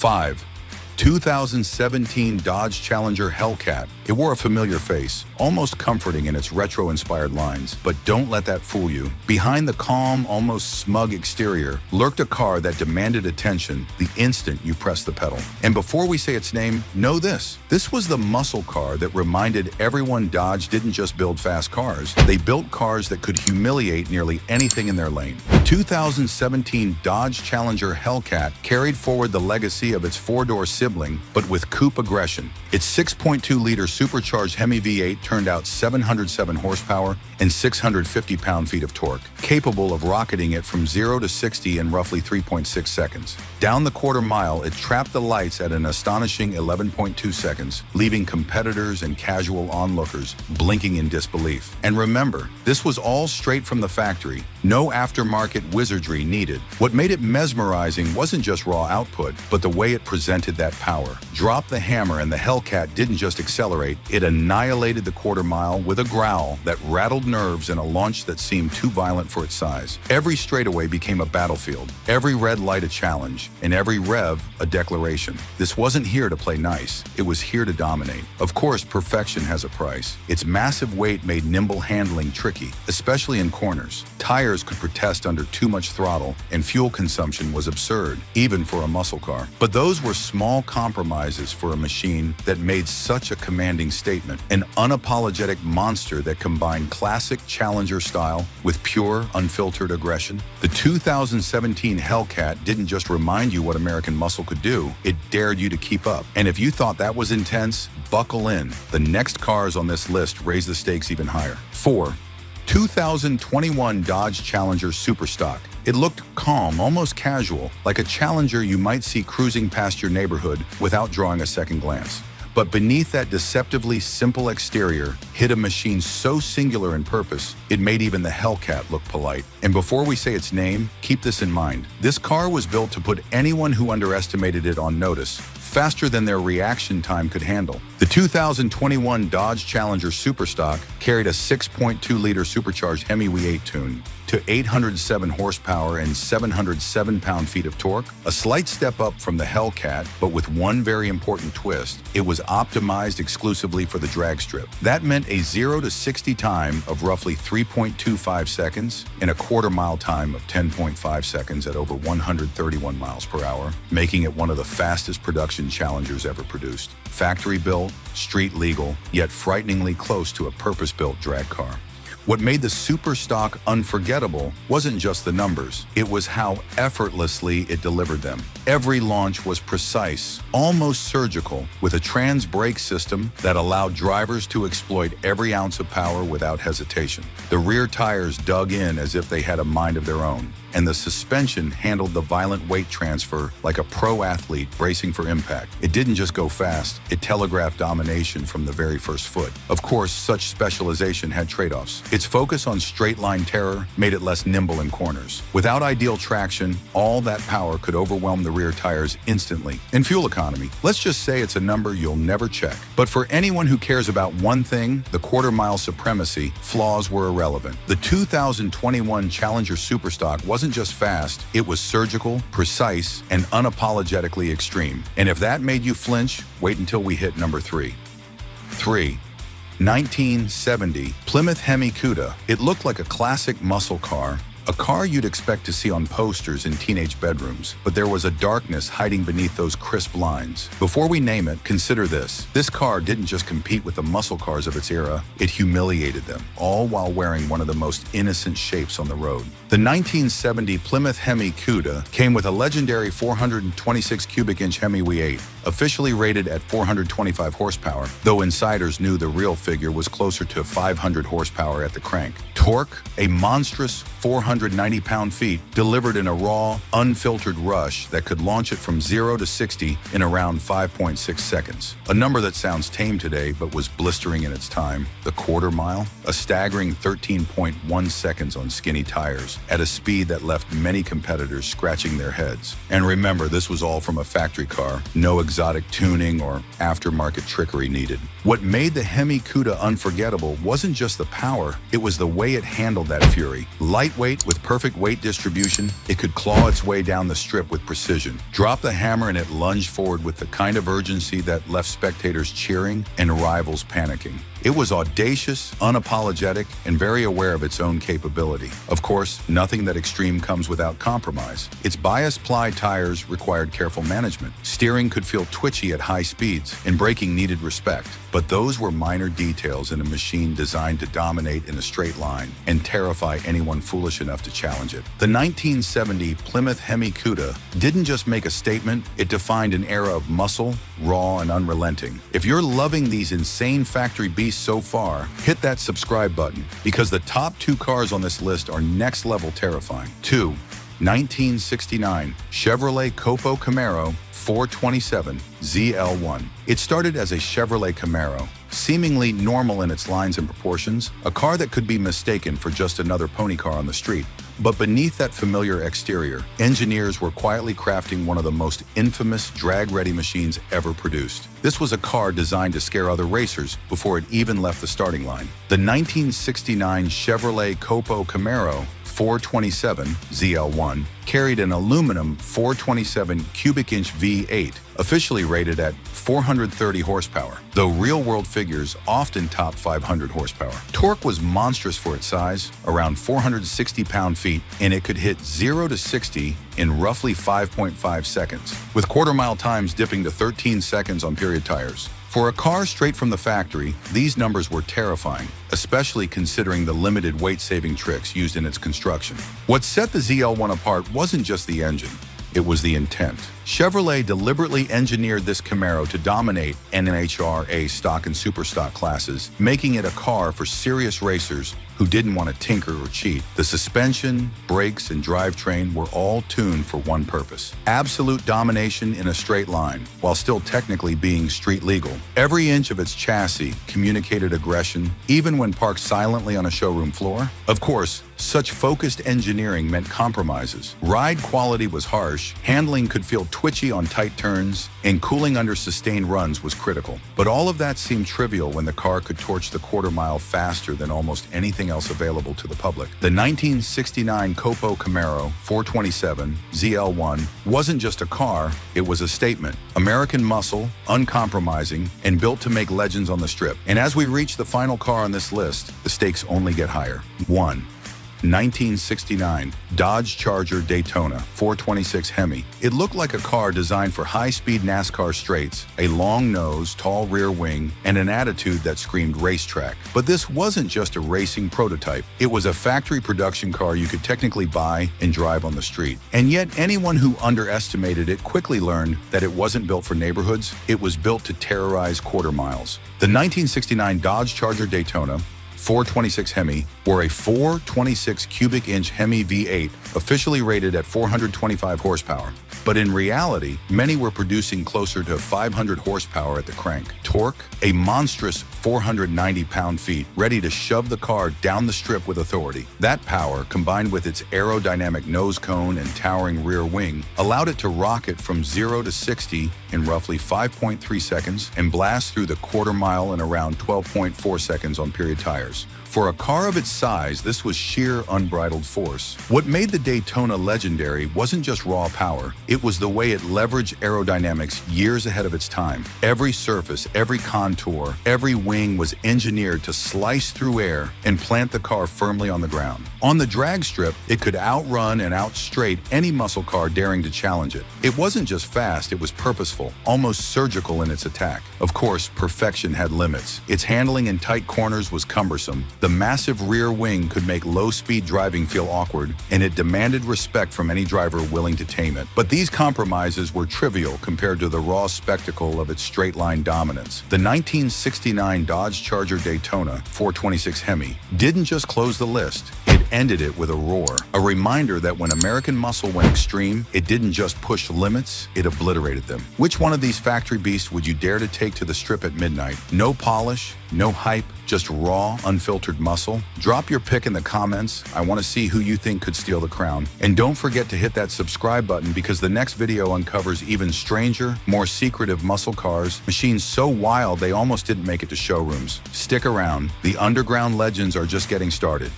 5. 2017 Dodge Challenger Hellcat. It wore a familiar face, almost comforting in its retro-inspired lines. But don't let that fool you. Behind the calm, almost smug exterior lurked a car that demanded attention the instant you pressed the pedal. And before we say its name, know this. This was the muscle car that reminded everyone Dodge didn't just build fast cars. They built cars that could humiliate nearly anything in their lane. The 2017 Dodge Challenger Hellcat carried forward the legacy of its four-door sibling, but with coupe aggression. Its 6.2-liter supercharged Hemi V8 turned out 707 horsepower and 650 pound-feet of torque, capable of rocketing it from 0 to 60 in roughly 3.6 seconds. Down the quarter mile, it trapped the lights at an astonishing 11.2 seconds, leaving competitors and casual onlookers blinking in disbelief. And remember, this was all straight from the factory. No aftermarket wizardry needed. What made it mesmerizing wasn't just raw output, but the way it presented that power. Drop the hammer and the Hellcat didn't just accelerate, it annihilated the quarter mile with a growl that rattled nerves and a launch that seemed too violent for its size. Every straightaway became a battlefield, every red light a challenge, and every rev a declaration. This wasn't here to play nice, it was here to dominate. Of course, perfection has a price. Its massive weight made nimble handling tricky, especially in corners. Tires could protest under too much throttle, and fuel consumption was absurd, even for a muscle car. But those were small compromises for a machine that made such a commanding statement. An unapologetic monster that combined classic Challenger style with pure, unfiltered aggression. The 2017 Hellcat didn't just remind you what American muscle could do, it dared you to keep up. And if you thought that was intense, buckle in. The next cars on this list raise the stakes even higher. 4. 2021 Dodge Challenger Superstock. It looked calm, almost casual, like a Challenger you might see cruising past your neighborhood without drawing a second glance. But beneath that deceptively simple exterior hid a machine so singular in purpose, it made even the Hellcat look polite. And before we say its name, keep this in mind. This car was built to put anyone who underestimated it on notice, faster than their reaction time could handle. The 2021 Dodge Challenger Superstock carried a 6.2-liter supercharged Hemi V8 tune to 807 horsepower and 707 pound-feet of torque, a slight step up from the Hellcat, but with one very important twist. It was optimized exclusively for the drag strip. That meant a 0 to 60 time of roughly 3.25 seconds and a quarter-mile time of 10.5 seconds at over 131 miles per hour, making it one of the fastest production Challengers ever produced. Factory-built, street-legal, yet frighteningly close to a purpose-built drag car. What made the Superstock unforgettable wasn't just the numbers, it was how effortlessly it delivered them. Every launch was precise, almost surgical, with a trans brake system that allowed drivers to exploit every ounce of power without hesitation. The rear tires dug in as if they had a mind of their own, and the suspension handled the violent weight transfer like a pro athlete bracing for impact. It didn't just go fast, it telegraphed domination from the very first foot. Of course, such specialization had trade-offs. Its focus on straight-line terror made it less nimble in corners. Without ideal traction, all that power could overwhelm the rear tires instantly. In fuel economy, let's just say it's a number you'll never check. But for anyone who cares about one thing, the quarter-mile supremacy, flaws were irrelevant. The 2021 Challenger Superstock wasn't just fast, it was surgical, precise, and unapologetically extreme. And if that made you flinch, wait until we hit number 3. 3. 1970 Plymouth Hemi Cuda. It looked like a classic muscle car, a car you'd expect to see on posters in teenage bedrooms, but there was a darkness hiding beneath those crisp lines. Before we name it, consider this. This car didn't just compete with the muscle cars of its era, it humiliated them, all while wearing one of the most innocent shapes on the road. The 1970 Plymouth Hemi Cuda came with a legendary 426 cubic inch Hemi V8, officially rated at 425 horsepower, though insiders knew the real figure was closer to 500 horsepower at the crank. Torque, a monstrous 490 pound-feet, delivered in a raw, unfiltered rush that could launch it from 0 to 60 in around 5.6 seconds. A number that sounds tame today, but was blistering in its time. The quarter mile, a staggering 13.1 seconds on skinny tires, at a speed that left many competitors scratching their heads. And remember, this was all from a factory car, no exotic tuning or aftermarket trickery needed. What made the Hemi Cuda unforgettable wasn't just the power, it was the way it handled that fury. Lightweight, Street, with perfect weight distribution, it could claw its way down the strip with precision. Drop the hammer and it lunged forward with the kind of urgency that left spectators cheering and rivals panicking. It was audacious, unapologetic, and very aware of its own capability. Of course, nothing that extreme comes without compromise. Its bias-ply tires required careful management. Steering could feel twitchy at high speeds, and braking needed respect. But those were minor details in a machine designed to dominate in a straight line and terrify anyone foolish enough to challenge it. The 1970 Plymouth Hemi Cuda didn't just make a statement, it defined an era of muscle, raw, and unrelenting. If you're loving these insane factory beasts so far, hit that subscribe button, because the top two cars on this list are next-level terrifying. 2. 1969 Chevrolet COPO Camaro 427 ZL1. It started as a Chevrolet Camaro, seemingly normal in its lines and proportions, a car that could be mistaken for just another pony car on the street. But beneath that familiar exterior, engineers were quietly crafting one of the most infamous drag-ready machines ever produced. This was a car designed to scare other racers before it even left the starting line. The 1969 Chevrolet COPO Camaro 427 ZL1 carried an aluminum 427 cubic inch V8, officially rated at 430 horsepower, though real-world figures often top 500 horsepower. Torque was monstrous for its size, around 460 pound-feet, and it could hit 0 to 60 in roughly 5.5 seconds, with quarter-mile times dipping to 13 seconds on period tires. For a car straight from the factory, these numbers were terrifying, especially considering the limited weight-saving tricks used in its construction. What set the ZL1 apart wasn't just the engine, it was the intent. Chevrolet deliberately engineered this Camaro to dominate NHRA stock and super stock classes, making it a car for serious racers who didn't want to tinker or cheat. The suspension, brakes, and drivetrain were all tuned for one purpose: absolute domination in a straight line, while still technically being street legal. Every inch of its chassis communicated aggression, even when parked silently on a showroom floor. Of course, such focused engineering meant compromises. Ride quality was harsh, handling could feel twitchy on tight turns, and cooling under sustained runs was critical. But all of that seemed trivial when the car could torch the quarter mile faster than almost anything else available to the public. The 1969 COPO Camaro 427 ZL1 wasn't just a car, it was a statement. American muscle, uncompromising, and built to make legends on the strip. And as we reach the final car on this list, the stakes only get higher. 1. 1969 Dodge Charger Daytona 426 Hemi. It looked like a car designed for high-speed NASCAR straights, a long nose, tall rear wing, and an attitude that screamed racetrack. But this wasn't just a racing prototype. It was a factory production car you could technically buy and drive on the street. And yet anyone who underestimated it quickly learned that it wasn't built for neighborhoods, it was built to terrorize quarter miles. The 1969 Dodge Charger Daytona 426 Hemi were a 426 cubic inch Hemi V8, officially rated at 425 horsepower. But in reality, many were producing closer to 500 horsepower at the crank. Torque, a monstrous 490 pound-feet, ready to shove the car down the strip with authority. That power, combined with its aerodynamic nose cone and towering rear wing, allowed it to rocket from 0 to 60 in roughly 5.3 seconds and blast through the quarter mile in around 12.4 seconds on period tires. For a car of its size, this was sheer unbridled force. What made the Daytona legendary wasn't just raw power, it was the way it leveraged aerodynamics years ahead of its time. Every surface, every contour, every wing was engineered to slice through air and plant the car firmly on the ground. On the drag strip, it could outrun and outstraight any muscle car daring to challenge it. It wasn't just fast, it was purposeful, almost surgical in its attack. Of course, perfection had limits. Its handling in tight corners was cumbersome. The massive rear wing could make low-speed driving feel awkward, and it demanded respect from any driver willing to tame it. But these compromises were trivial compared to the raw spectacle of its straight-line dominance. The 1969 Dodge Charger Daytona 426 Hemi didn't just close the list, it ended it with a roar. A reminder that when American muscle went extreme, it didn't just push limits, it obliterated them. Which one of these factory beasts would you dare to take to the strip at midnight? No polish, no hype, just raw, unfiltered muscle? Drop your pick in the comments. I want to see who you think could steal the crown. And don't forget to hit that subscribe button, because the next video uncovers even stranger, more secretive muscle cars, machines so wild they almost didn't make it to showrooms. Stick around. The underground legends are just getting started.